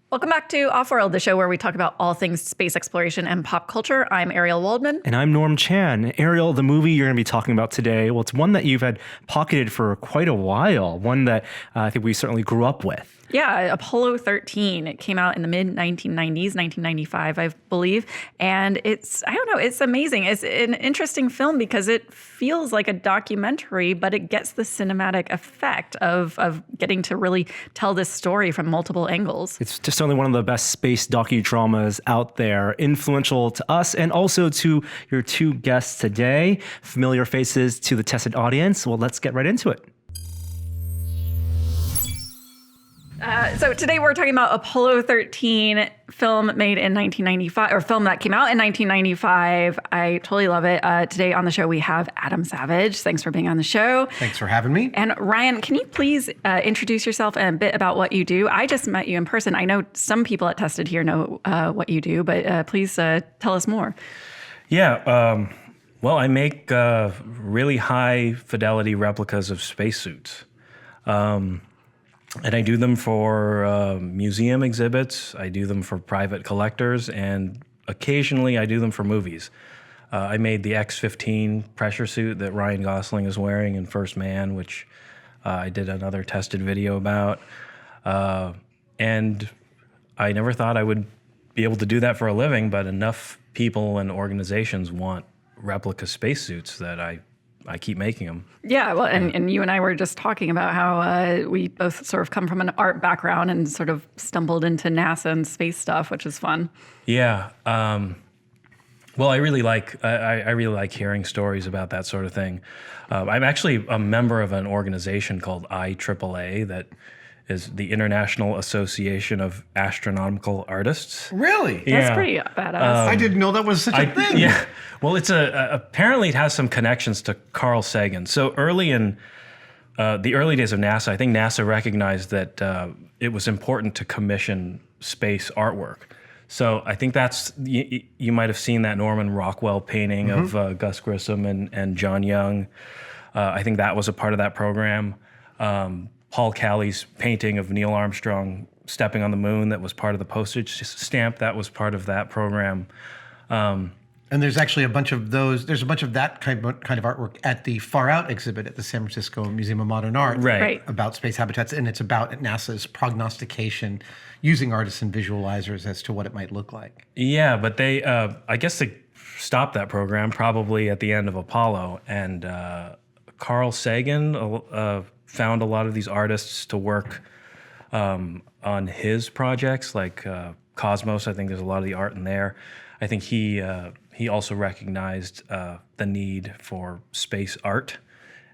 Welcome back to Offworld, the show where we talk about all things space exploration and pop culture. I'm Ariel Waldman. And I'm Norm Chan. Ariel, the movie you're going to be talking about today, well, it's one that you've had pocketed for quite a while, one that I think we certainly grew up with. Yeah, Apollo 13. It came out in the mid-1990s, 1995, I believe. And it's amazing. It's an interesting film because it feels like a documentary, but it gets the cinematic effect of getting to really tell this story from multiple angles. It's just certainly one of the best space docudramas out there, influential to us and also to your two guests today, familiar faces to the tested audience. Well, let's get right into it. So today we're talking about Apollo 13, film made in 1995, or film that came out in 1995. I totally love it. Today on the show we have Adam Savage. Thanks for being on the show. Thanks for having me. And Ryan, can you please introduce yourself and a bit about what you do? I just met you in person. I know some people at Tested here know what you do, but please tell us more. Yeah, well, I make really high fidelity replicas of spacesuits. And I do them for museum exhibits, I do them for private collectors, and occasionally I do them for movies. I made the X-15 pressure suit that Ryan Gosling is wearing in First Man, which I did another tested video about. And I never thought I would be able to do that for a living, but enough people and organizations want replica spacesuits that I keep making them. Yeah, well, and you and I were just talking about how we both sort of come from an art background and sort of stumbled into NASA and space stuff, which is fun. Yeah. Well, I really like hearing stories about that sort of thing. I'm actually a member of an organization called IAAA that is the International Association of Astronomical Artists. Really? That's pretty badass. I didn't know that was such a thing. Yeah. Well, it's apparently it has some connections to Carl Sagan. So early in the early days of NASA, I think NASA recognized that it was important to commission space artwork. So I think that's, you might have seen that Norman Rockwell painting of Gus Grissom and John Young. I think that was a part of that program. Paul Calley's painting of Neil Armstrong stepping on the moon, that was part of the postage stamp, that was part of that program. And there's actually a bunch of those. There's a bunch of that kind of artwork at the Far Out exhibit at the San Francisco Museum of Modern Art, right. About space habitats, and it's about NASA's prognostication using artists and visualizers as to what it might look like. Yeah, but they, I guess they stopped that program probably at the end of Apollo, and Carl Sagan found a lot of these artists to work on his projects, like Cosmos. I think there's a lot of the art in there. I think he also recognized the need for space art,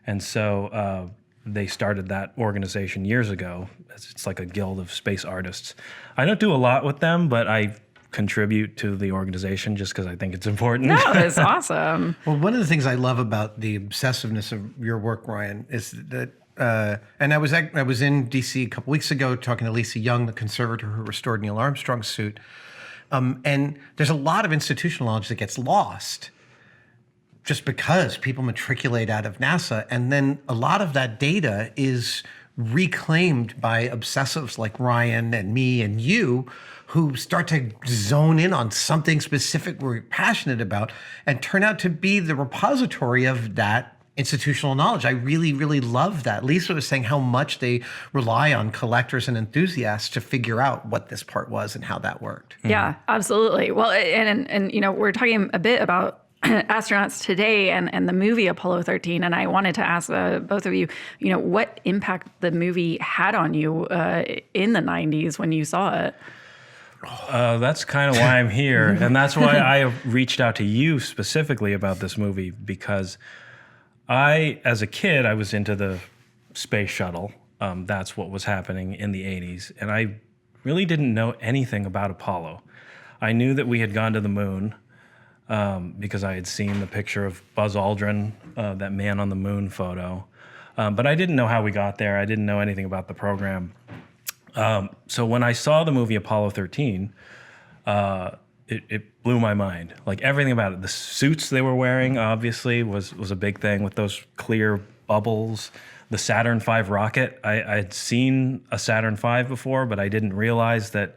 and so they started that organization years ago. It's like a guild of space artists. I don't do a lot with them, but I contribute to the organization just because I think it's important. No, it's awesome. Well, one of the things I love about the obsessiveness of your work, Ryan, is that and I was in DC a couple weeks ago talking to Lisa Young, the conservator who restored Neil Armstrong's suit. And there's a lot of institutional knowledge that gets lost just because people matriculate out of NASA. And then a lot of that data is reclaimed by obsessives like Ryan and me and you, who start to zone in on something specific we're passionate about and turn out to be the repository of that institutional knowledge. I really, really love that. Lisa was saying how much they rely on collectors and enthusiasts to figure out what this part was and how that worked. Yeah, absolutely. Well, and you know, we're talking a bit about astronauts today and the movie Apollo 13, and I wanted to ask both of you, you know, what impact the movie had on you in the 90s when you saw it. That's kind of why I'm here, and that's why I reached out to you specifically about this movie, because as a kid, I was into the space shuttle. That's what was happening in the 80s. And I really didn't know anything about Apollo. I knew that we had gone to the moon because I had seen the picture of Buzz Aldrin, that man on the moon photo. But I didn't know how we got there. I didn't know anything about the program. So when I saw the movie Apollo 13, it blew my mind. Like everything about it. The suits they were wearing, obviously, was a big thing with those clear bubbles. The Saturn V rocket, I had seen a Saturn V before, but I didn't realize that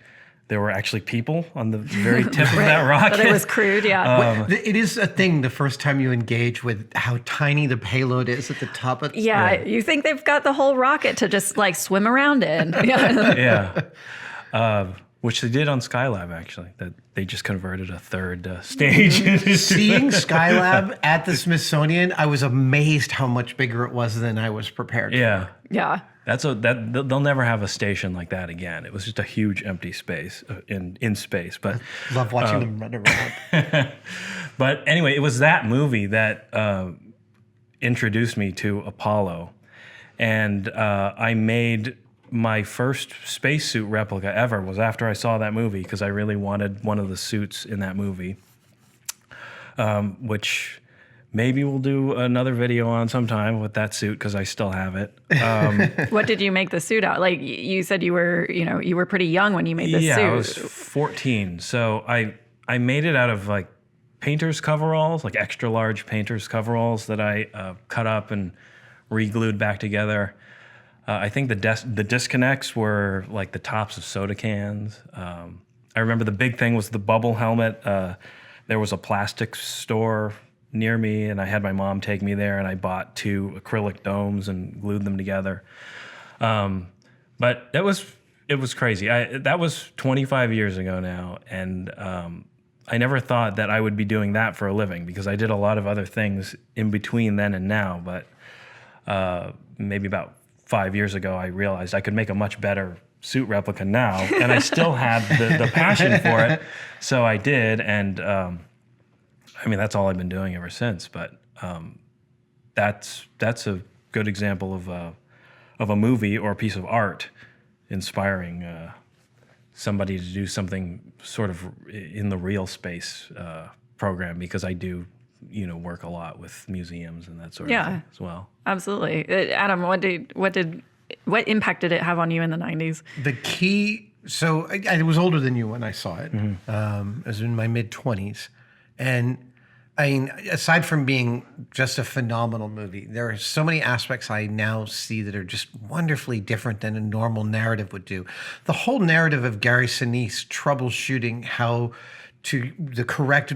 there were actually people on the very tip of that rocket. But it was crude, yeah. It is a thing the first time you engage with how tiny the payload is at the top of Yeah, you think they've got the whole rocket to just like swim around in. Yeah. Yeah. Which they did on Skylab, actually. That they just converted a third stage. Seeing Skylab at the Smithsonian, I was amazed how much bigger it was than I was prepared for. Yeah. Yeah. They'll never have a station like that again. It was just a huge empty space in space. But Love watching them run around. but anyway, it was that movie that introduced me to Apollo, and I made my first spacesuit replica ever was after I saw that movie because I really wanted one of the suits in that movie, which maybe we'll do another video on sometime with that suit because I still have it. What did you make the suit out? Like you said, you were pretty young when you made the suit. Yeah, I was 14. So I made it out of like painter's coveralls, like extra large painter's coveralls that I cut up and re-glued back together. I think the disconnects were like the tops of soda cans. I remember the big thing was the bubble helmet. There was a plastics store near me, and I had my mom take me there, and I bought 2 acrylic domes and glued them together. But it was crazy. That was 25 years ago now, and I never thought that I would be doing that for a living because I did a lot of other things in between then and now. But maybe about 5 years ago, I realized I could make a much better suit replica now, and I still had the passion for it, so I did, and I mean that's all I've been doing ever since. But that's a good example of a movie or a piece of art inspiring somebody to do something sort of in the real space program, because I do work a lot with museums and that sort of thing as well. Absolutely. Adam, what impact did it have on you in the 90s? The key, so I was older than you when I saw it. I was in my mid-20s. And I mean, aside from being just a phenomenal movie, there are so many aspects I now see that are just wonderfully different than a normal narrative would do. The whole narrative of Gary Sinise troubleshooting how to the correct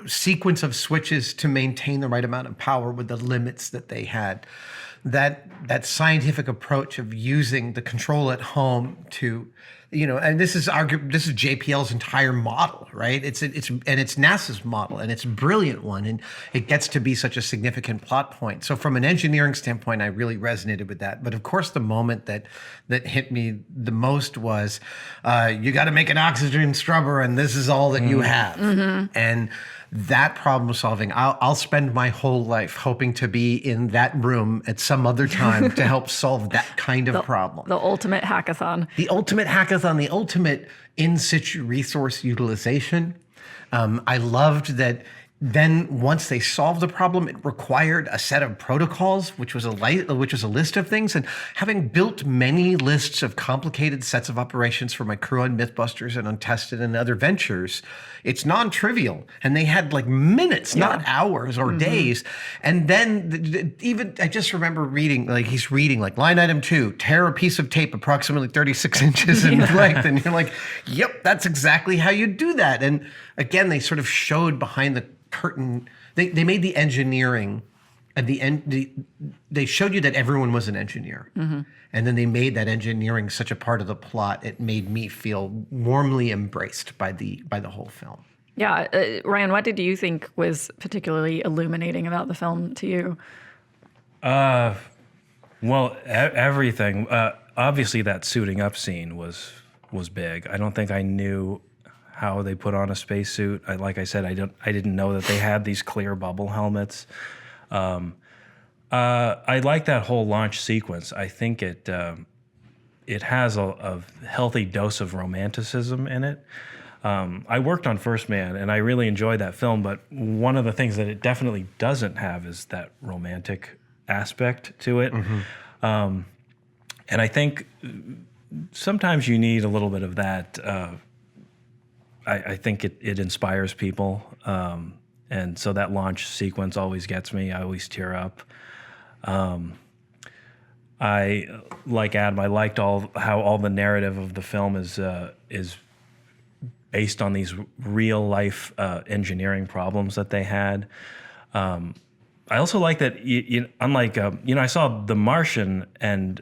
sequence of switches to maintain the right amount of power with the limits that they had. That scientific approach of using the control at home to, and this is JPL's entire model, right? It's NASA's model, and it's a brilliant one, and it gets to be such a significant plot point. So from an engineering standpoint, I really resonated with that. But of course, the moment that hit me the most was, you got to make an oxygen scrubber, and this is all that you have, and that problem solving. I'll spend my whole life hoping to be in that room at some other time to help solve that kind of problem. The ultimate hackathon. The ultimate hackathon, the ultimate in situ resource utilization. I loved that. Then once they solved the problem, it required a set of protocols, which was a list of things. And having built many lists of complicated sets of operations for my crew on Mythbusters and Untested and other ventures, it's non-trivial. And they had like minutes, not hours or days. And then even I just remember reading, like he's reading like line item 2, tear a piece of tape approximately 36 inches in length. And you're like, yep, that's exactly how you do that. And again, they sort of showed behind the curtain. They made the engineering at the end. They showed you that everyone was an engineer, and then they made that engineering such a part of the plot. It made me feel warmly embraced by the whole film. Yeah, Ryan, what did you think was particularly illuminating about the film to you? Well, everything. Obviously, that suiting up scene was big. I don't think I knew how they put on a spacesuit. Like I said, I didn't know that they had these clear bubble helmets. I like that whole launch sequence. I think it has a healthy dose of romanticism in it. I worked on First Man, and I really enjoyed that film, but one of the things that it definitely doesn't have is that romantic aspect to it. And I think sometimes you need a little bit of that. I think it inspires people. And so that launch sequence always gets me. I always tear up. I, like Adam, I liked how all the narrative of the film is based on these real life engineering problems that they had. I also like that, unlike, I saw The Martian, and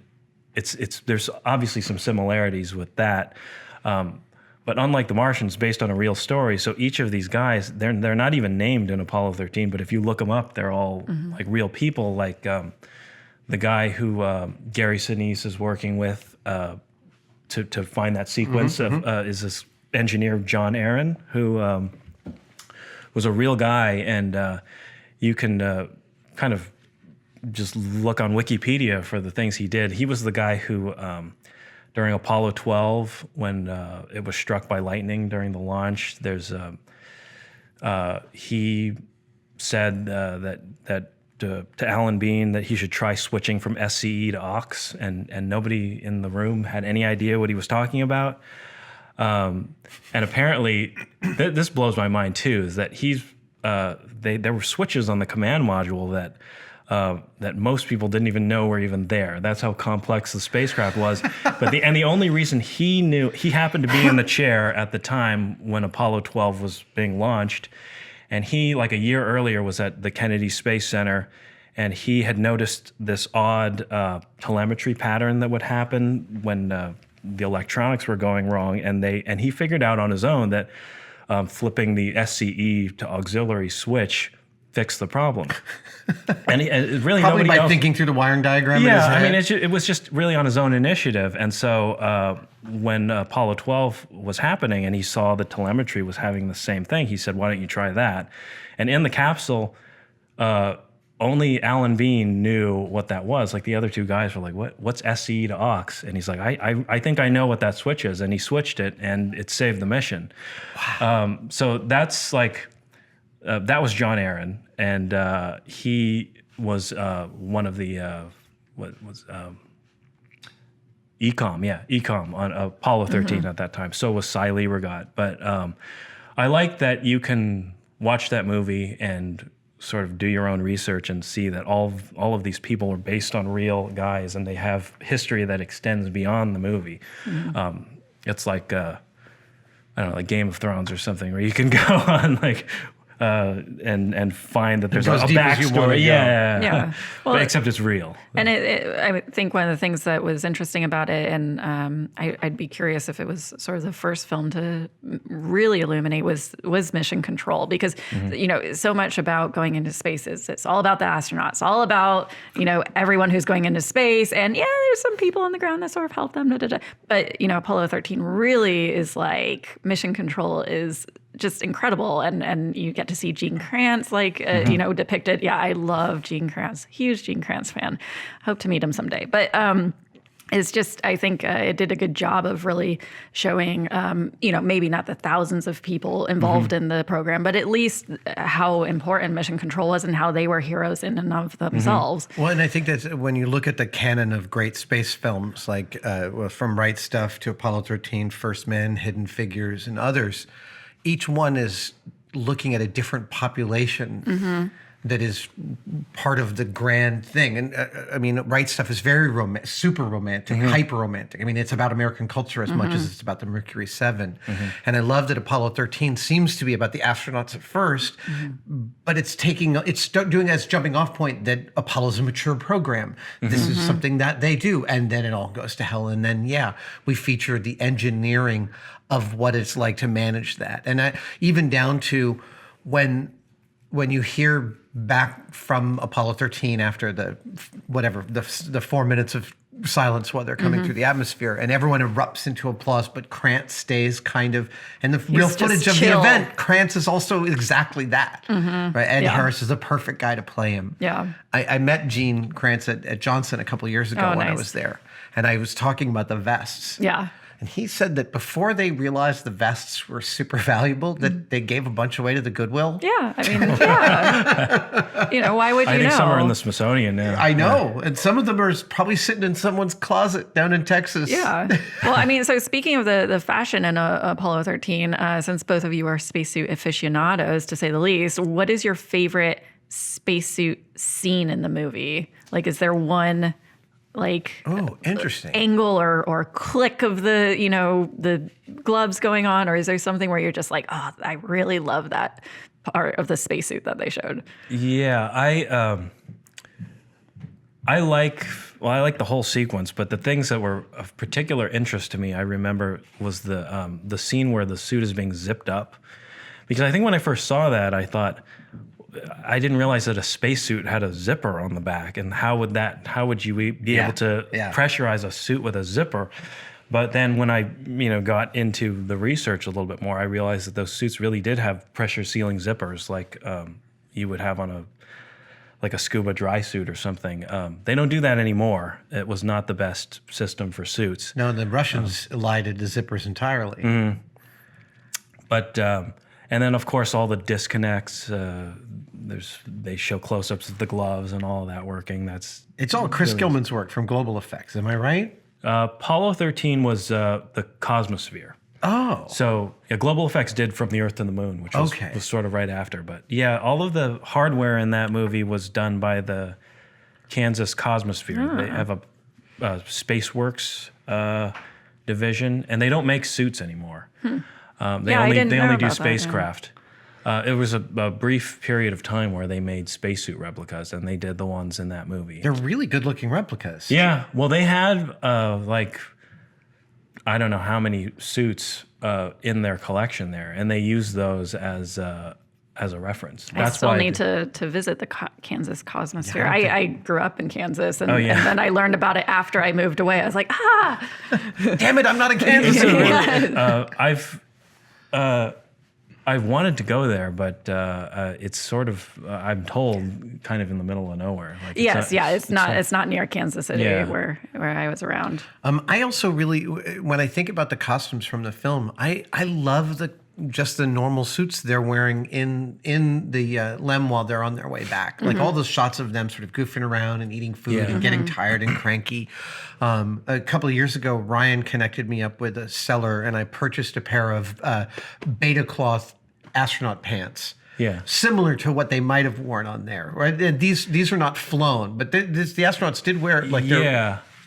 there's obviously some similarities with that. But unlike The Martian, it's based on a real story. So each of these guys, they're not even named in Apollo 13, but if you look them up, they're all like real people. Like the guy who Gary Sinise is working with to find that sequence is this engineer, John Aaron, who was a real guy. And you can kind of just look on Wikipedia for the things he did. He was the guy who, during Apollo 12, when it was struck by lightning during the launch, he said that to Alan Bean that he should try switching from SCE to aux, and nobody in the room had any idea what he was talking about. And apparently, this blows my mind too, is that there were switches on the command module that most people didn't even know were even there. That's how complex the spacecraft was. But the only reason he knew, he happened to be in the chair at the time when Apollo 12 was being launched, and he, like a year earlier, was at the Kennedy Space Center, and he had noticed this odd telemetry pattern that would happen when the electronics were going wrong, and he figured out on his own that flipping the SCE to auxiliary switch fixed the problem. And really Probably nobody by else, thinking through the wiring diagram. in his yeah, I head. mean, it was just really on his own initiative. And so when Apollo 12 was happening and he saw the telemetry was having the same thing, he said, why don't you try that? And in the capsule, only Alan Bean knew what that was. Like the other two guys were like, what's SCE to aux? And he's like, I think I know what that switch is. And he switched it, and it saved the mission. Wow. So that's like, that was John Aaron. And he was one of the, ECOM on Apollo 13 at that time. So was Cy Liebergott. But I like that you can watch that movie and sort of do your own research and see that all of these people are based on real guys, and they have history that extends beyond the movie. It's like, I don't know, like Game of Thrones or something, where you can go on like, and find that there's a deep as you wanna backstory. go. Yeah. Well, but except it's real. And I would think one of the things that was interesting about it, and I'd be curious if it was sort of the first film to really illuminate, was mission control, because so much about going into space is it's all about the astronauts, all about everyone who's going into space, and there's some people on the ground that sort of help them. But Apollo 13 really is like mission control is just incredible, and you get to see Gene Kranz depicted. Yeah, I love Gene Kranz, huge Gene Kranz fan. Hope to meet him someday. But it's just, I think it did a good job of really showing, maybe not the thousands of people involved in the program, but at least how important mission control was and how they were heroes in and of themselves. Well, and I think that's when you look at the canon of great space films, like from Right Stuff to Apollo 13, First Man, Hidden Figures, and others, each one is looking at a different population that is part of the grand thing. And I mean, Right Stuff is very super romantic, hyper romantic. I mean, it's about American culture as much as it's about the Mercury 7. And I love that Apollo 13 seems to be about the astronauts at first, but it's doing as jumping off point that Apollo's a mature program. This is something that they do. And then it all goes to hell. And then, we feature the engineering of what it's like to manage that. And even down to when you hear back from Apollo 13 after the 4 minutes of silence while they're coming through the atmosphere, and everyone erupts into applause, but Krantz stays kind of, and the real footage of the event, Krantz is also exactly that, right? Ed Harris is the perfect guy to play him. Yeah. I met Gene Krantz at Johnson a couple years ago when I was there, and I was talking about the vests. Yeah. And he said that before they realized the vests were super valuable, that they gave a bunch away to the Goodwill. Yeah, I mean, why would you know? I think some are in the Smithsonian now. I know. And some of them are probably sitting in someone's closet down in Texas. Yeah. Well, I mean, so speaking of the fashion in Apollo 13, since both of you are spacesuit aficionados, to say the least, what is your favorite spacesuit scene in the movie? Like, is there one like Oh, interesting. angle or click of the gloves going on, or is there something where you're just like, oh, I really love that part of the spacesuit that they showed? Yeah, I like the whole sequence, but the things that were of particular interest to me, I remember, was the scene where the suit is being zipped up, because I think when I first saw that, I thought, I didn't realize that a spacesuit had a zipper on the back, and how would you be able to pressurize a suit with a zipper? But then when I got into the research a little bit more, I realized that those suits really did have pressure sealing zippers, like you would have on a scuba dry suit or something. They don't do that anymore. It was not the best system for suits. No, the Russians elided the zippers entirely. But and then of course all the disconnects. They show close-ups of the gloves and all of that working. It's all Chris Gilman's work from Global Effects. Am I right? Apollo 13 was the Cosmosphere. Oh. So Global Effects did From the Earth to the Moon, which was sort of right after. But yeah, all of the hardware in that movie was done by the Kansas Cosmosphere. They have a SpaceWorks division, and they don't make suits anymore. They only do spacecraft. It was a brief period of time where they made spacesuit replicas, and they did the ones in that movie. They're really good-looking replicas. Yeah. Well, they had I don't know how many suits in their collection there, and they used those as a reference. I still need to visit the Kansas Cosmosphere. I grew up in Kansas, and then I learned about it after I moved away. I was like, damn it, I'm not in Kansas anymore. I've wanted to go there, but it's sort of, I'm told, kind of in the middle of nowhere. Like it's not near Kansas City where I was around. I also really, when I think about the costumes from the film, I love just the normal suits they're wearing in the LEM while they're on their way back. Like all those shots of them sort of goofing around and eating food and getting tired and cranky. A couple of years ago, Ryan connected me up with a seller, and I purchased a pair of beta cloth astronaut pants. Yeah, similar to what they might have worn on there. Right? And these are not flown, but the astronauts did wear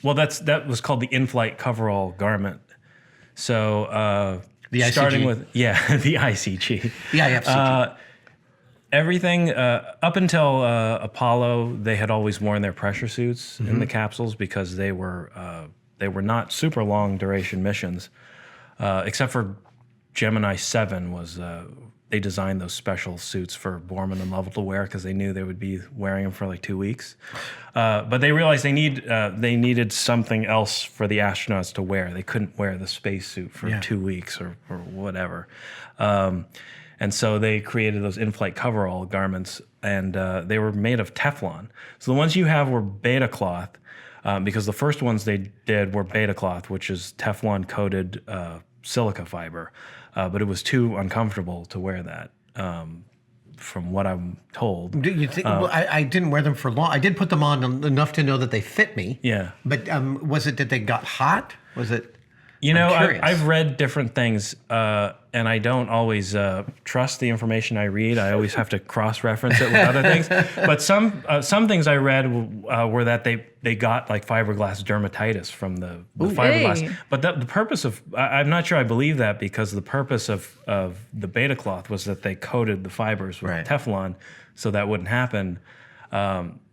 Well, that was called the Inflight Coverall garment. So the ICG. Starting with the ICG, the IFCG. Everything up until Apollo, they had always worn their pressure suits in the capsules because they were not super long duration missions, except for Gemini 7 was. They designed those special suits for Borman and Lovell to wear because they knew they would be wearing them for like 2 weeks. But they realized they needed something else for the astronauts to wear. They couldn't wear the spacesuit for 2 weeks or whatever. And so they created those in-flight coverall garments, and they were made of Teflon. So the ones you have were beta cloth, because the first ones they did were beta cloth, which is Teflon-coated silica fiber. But it was too uncomfortable to wear that, from what I'm told. Do you think? I didn't wear them for long. I did put them on enough to know that they fit me. Yeah. But was it that they got hot? Was it? I've read different things, and I don't always trust the information I read. I always have to cross-reference it with other things. But some things I read were that they got like fiberglass dermatitis from the fiberglass. Hey. But the purpose of, I'm not sure I believe that, because the purpose of the beta cloth was that they coated the fibers with Teflon so that wouldn't happen.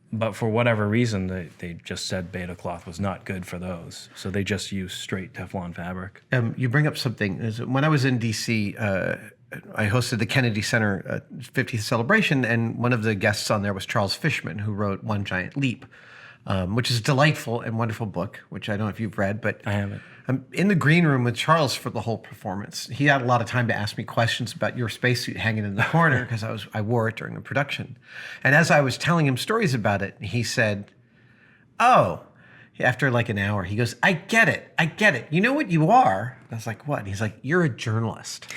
But for whatever reason, they just said beta cloth was not good for those. So they just used straight Teflon fabric. You bring up something. When I was in D.C., I hosted the Kennedy Center 50th celebration, and one of the guests on there was Charles Fishman, who wrote One Giant Leap, which is a delightful and wonderful book, which I don't know if you've read, but I haven't. I'm in the green room with Charles for the whole performance. He had a lot of time to ask me questions about your spacesuit hanging in the corner because I wore it during the production. And as I was telling him stories about it, he said, "Oh," after like an hour, he goes, I get it. You know what you are?" I was like, "What?" And he's like, "You're a journalist."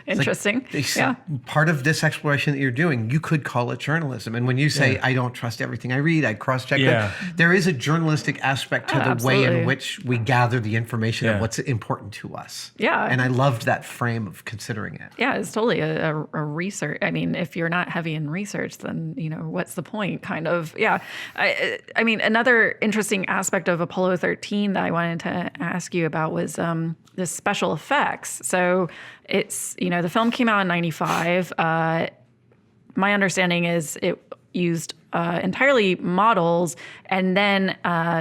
Interesting. Yeah. Part of this exploration that you're doing, you could call it journalism. And when you say, I don't trust everything I read, I cross-check it, there is a journalistic aspect to the way in which we gather the information of what's important to us. Yeah. And I loved that frame of considering it. Yeah, it's totally a research. I mean, if you're not heavy in research, then, what's the point, kind of. Yeah. I mean, another interesting aspect of Apollo 13 that I wanted to ask you about was the special effects. So it's, the film came out in 95. My understanding is it used entirely models and then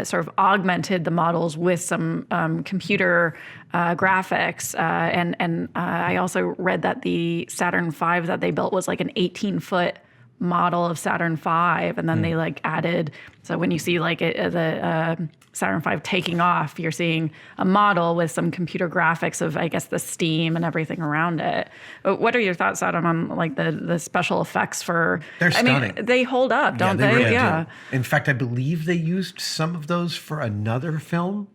sort of augmented the models with some computer graphics. And I also read that the Saturn V that they built was like an 18-foot model of Saturn V, and then they added. So when you see the Saturn V taking off, you're seeing a model with some computer graphics of, I guess, the steam and everything around it. What are your thoughts, Adam, on the special effects for? They're stunning. I mean, they hold up, don't they? they? Really Yeah. do. In fact, I believe they used some of those for another film.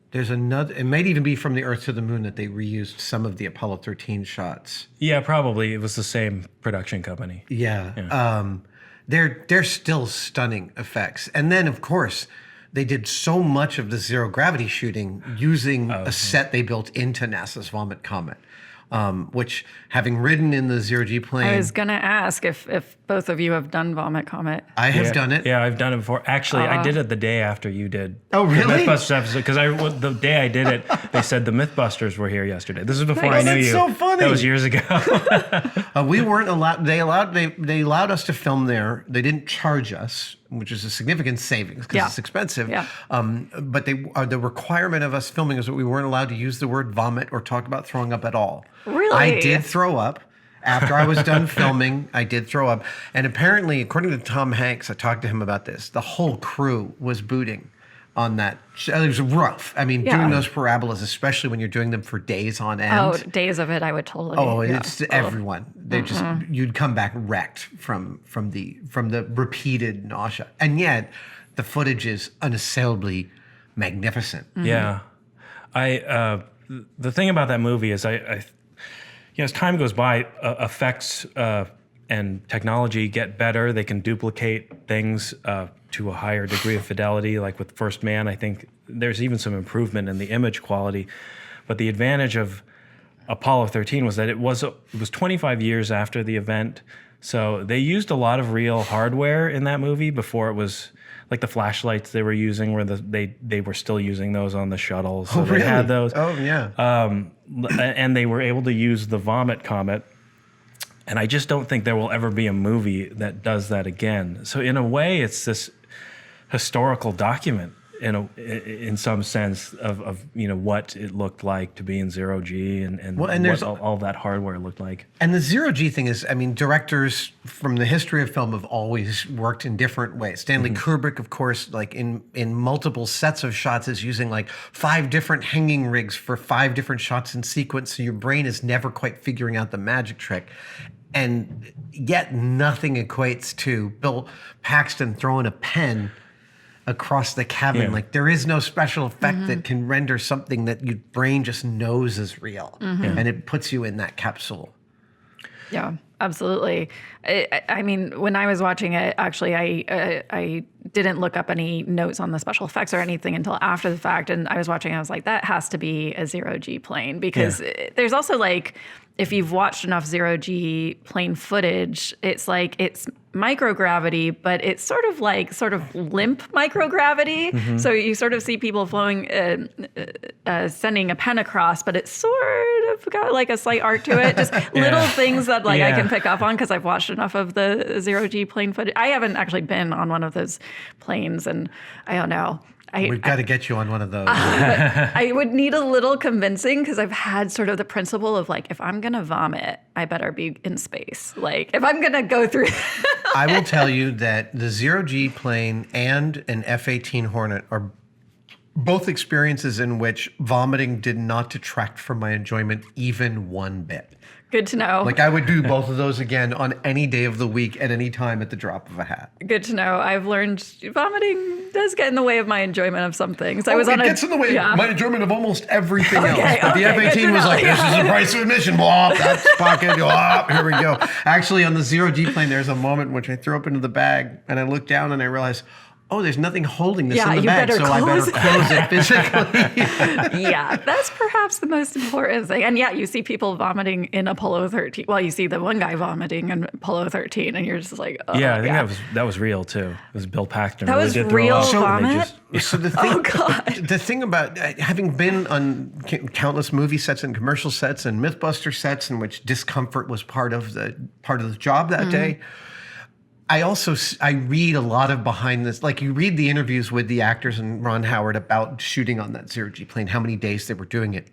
There's another, it might even be from the Earth to the Moon that they reused some of the Apollo 13 shots. Yeah, probably. It was the same production company. Yeah. They're still stunning effects. And then, of course, they did so much of the zero gravity shooting using a set they built into NASA's Vomit Comet, which, having ridden in the ZeroG Plane. I was going to ask if both of you have done Vomit Comet. I have done it. Yeah, I've done it before. Actually, I did it the day after you did. Oh, really? The Mythbusters episode, because the day I did it, they said the Mythbusters were here yesterday. This is before I knew that's you. so funny. That was years ago. We weren't allowed. They allowed us to film there. They didn't charge us, which is a significant savings because it's expensive. Yeah. But the requirement of us filming is that we weren't allowed to use the word vomit or talk about throwing up at all. Really? I did throw up. After I was done filming, I did throw up. And apparently, according to Tom Hanks, I talked to him about this, the whole crew was booting on that. It was rough. I mean, doing those parabolas, especially when you're doing them for days on end. Oh, days of it, I would totally. Oh, it's everyone. They just, you'd come back wrecked from the repeated nausea. And yet, the footage is unassailably magnificent. Yeah. The thing about that movie is as time goes by, effects and technology get better. They can duplicate things to a higher degree of fidelity. Like with First Man, I think there's even some improvement in the image quality. But the advantage of Apollo 13 was that it was 25 years after the event. So they used a lot of real hardware in that movie before it was like the flashlights they were using, where they were still using those on the shuttle. So really? They had those. Oh, yeah. And they were able to use the Vomit Comet. And I just don't think there will ever be a movie that does that again. So in a way, it's this historical document in some sense of what it looked like to be in zero-G and what all that hardware looked like. And the zero-G thing is, I mean, directors from the history of film have always worked in different ways. Stanley Kubrick, of course, like in multiple sets of shots is using like 5 different hanging rigs for 5 different shots in sequence. So your brain is never quite figuring out the magic trick. And yet nothing equates to Bill Paxton throwing a pen across the cabin. Yeah. Like there is no special effect that can render something that your brain just knows is real. And it puts you in that capsule. Yeah, absolutely. I mean, when I was watching it, actually, I didn't look up any notes on the special effects or anything until after the fact. And I was watching, I was like, that has to be a ZeroG plane because there's also like, if you've watched enough ZeroG plane footage, it's like it's microgravity, but it's sort of limp microgravity. So you sort of see people flowing, sending a pen across, but it's sort of got like a slight art to it. Just little things that I can pick up on because I've watched enough of the ZeroG plane footage. I haven't actually been on one of those planes, and I don't know. We've got to get you on one of those. But I would need a little convincing because I've had sort of the principle of like, if I'm going to vomit, I better be in space. Like if I'm going to go through. I will tell you that the ZeroG plane and an F-18 Hornet are both experiences in which vomiting did not detract from my enjoyment even one bit. Good to know. Like I would do both of those again on any day of the week at any time at the drop of a hat. Good to know. I've learned vomiting does get in the way of my enjoyment of some things. It gets in the way of my enjoyment of almost everything else. But the F-18 was like, this is the price of admission. Blah, that's pocket. Blah, here we go. Actually, on the ZeroG Plane, there's a moment in which I throw up into the bag and I look down and I realize, oh, there's nothing holding this in the bag, so I better close it physically. Yeah, that's perhaps the most important thing. And yeah, you see people vomiting in Apollo 13. Well, you see the one guy vomiting in Apollo 13, and you're just like, oh, yeah, I think that was real too. It was Bill Paxton. That really was did throw real up. vomit? So the thing, the thing about having been on countless movie sets and commercial sets and MythBuster sets in which discomfort was part of the job that day. I read a lot of behind this, like you read the interviews with the actors and Ron Howard about shooting on that ZeroG Plane, how many days they were doing it.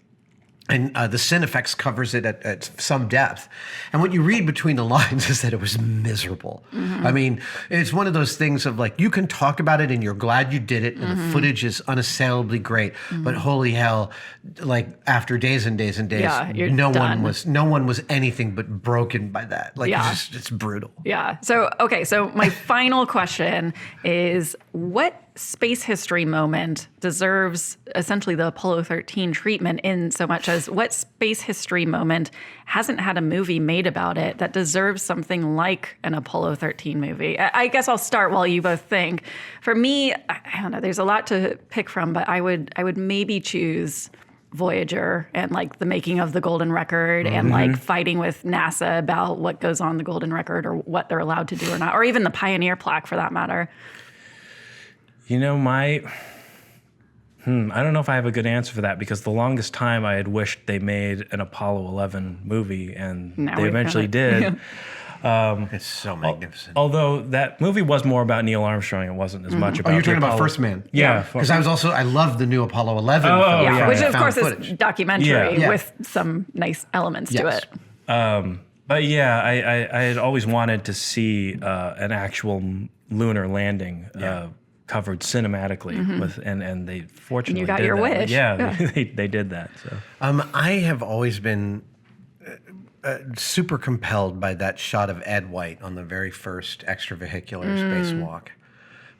And the Cinefex covers it at some depth. And what you read between the lines is that it was miserable. I mean, it's one of those things of like, you can talk about it and you're glad you did it and the footage is unassailably great. But holy hell, like after days and days and days, no one was anything but broken by that. Like it's brutal. Yeah. So my final question is, what space history moment deserves essentially the Apollo 13 treatment, in so much as what space history moment hasn't had a movie made about it that deserves something like an Apollo 13 movie? I guess I'll start while you both think. For me, I don't know, there's a lot to pick from, but I would maybe choose Voyager and like the making of the Golden Record and like fighting with NASA about what goes on the Golden Record or what they're allowed to do or not, or even the Pioneer plaque for that matter. You know, I don't know if I have a good answer for that, because the longest time I had wished they made an Apollo 11 movie, and they eventually did. It's so magnificent. Although that movie was more about Neil Armstrong, it wasn't as much about. Oh, you're talking about First Man? Yeah, because I love the new Apollo 11 film, which of course footage. is documentary with some nice elements to it. But yeah, I had always wanted to see an actual lunar landing. Covered cinematically with, and they fortunately you got did your that. wish. Yeah, they did that. So I have always been super compelled by that shot of Ed White on the very first extravehicular spacewalk.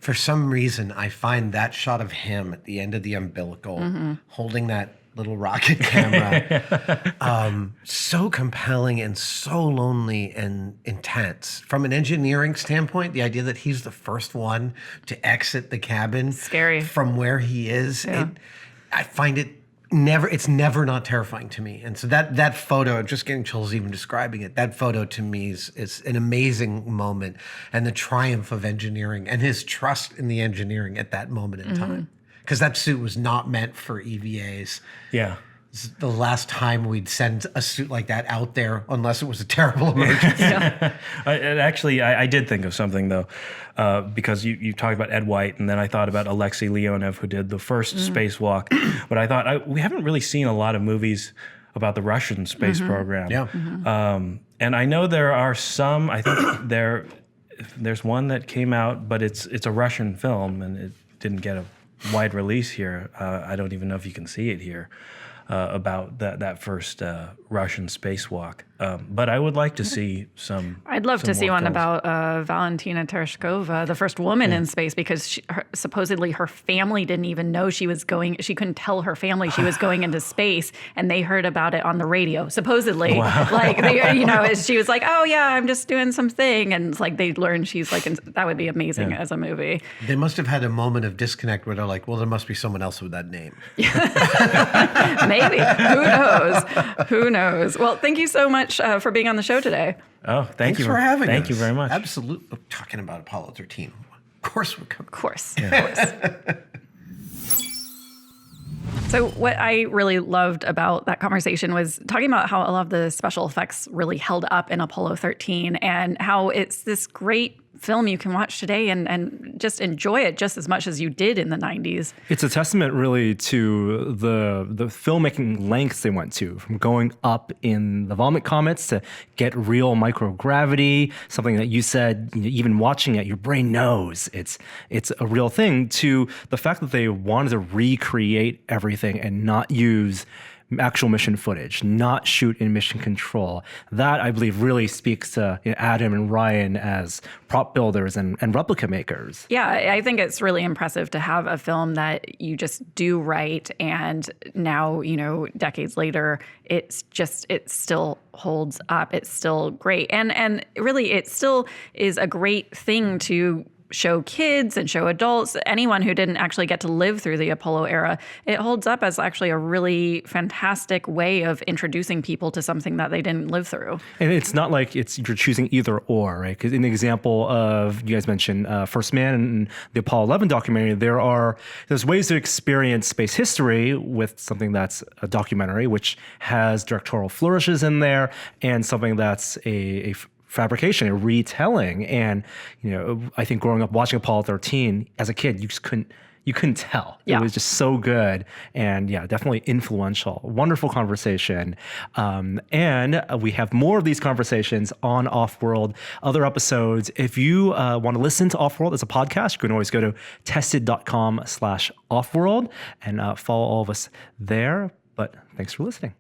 For some reason, I find that shot of him at the end of the umbilical, holding that little rocket camera, so compelling and so lonely and intense. From an engineering standpoint, the idea that he's the first one to exit the cabin, scary, from where he is, I find it it's never not terrifying to me. And so that photo, I'm just getting chills even describing it. That photo to me is an amazing moment, and the triumph of engineering and his trust in the engineering at that moment in time. Because that suit was not meant for EVAs. yeah. This is the last time we'd send a suit like that out there, unless it was a terrible emergency. I did think of something though, because you talked about Ed White, and then I thought about Alexei Leonov, who did the first spacewalk. But I thought we haven't really seen a lot of movies about the Russian space program. Yeah. And I know there are some. I think there's one that came out, but it's a Russian film, and it didn't get a wide release here. I don't even know if you can see it here. About that first Russian spacewalk. But I would like to see some. I'd love to see one about Valentina Tereshkova, the first woman in space, because supposedly her family didn't even know she was going. She couldn't tell her family she was going into space, and they heard about it on the radio. Supposedly, she was like, "Oh yeah, I'm just doing something," and it's like they learned she's like. That would be amazing as a movie. They must have had a moment of disconnect where they're like, "Well, there must be someone else with that name." Maybe. Who knows? Who knows? Well, thank you so much for being on the show today. Oh, thanks for having us. Thank you very much. Absolutely. We're talking about Apollo 13. Of course we're coming. Of course. So what I really loved about that conversation was talking about how a lot of the special effects really held up in Apollo 13, and how it's this great film you can watch today and just enjoy it just as much as you did in the 90s. It's a testament really to the filmmaking lengths they went to, from going up in the vomit comets to get real microgravity, something that you said, even watching it, your brain knows it's a real thing, to the fact that they wanted to recreate everything and not use actual mission footage, not shoot in mission control. That, I believe, really speaks to Adam and Ryan as prop builders and replica makers. Yeah, I think it's really impressive to have a film that you just do right, and now, decades later, it still holds up. It's still great. And really, it still is a great thing to show kids and show adults, anyone who didn't actually get to live through the Apollo era. It holds up as actually a really fantastic way of introducing people to something that they didn't live through. And it's not like you're choosing either or, right? Because in the example of, you guys mentioned First Man and the Apollo 11 documentary, there's ways to experience space history with something that's a documentary, which has directorial flourishes in there, and something that's a fabrication, a retelling. And I think growing up watching Apollo 13 as a kid, you couldn't tell. Yeah. It was just so good, and definitely influential. Wonderful conversation. And we have more of these conversations on Offworld, other episodes. If you want to listen to Offworld as a podcast, you can always go to tested.com/Offworld and follow all of us there. But thanks for listening.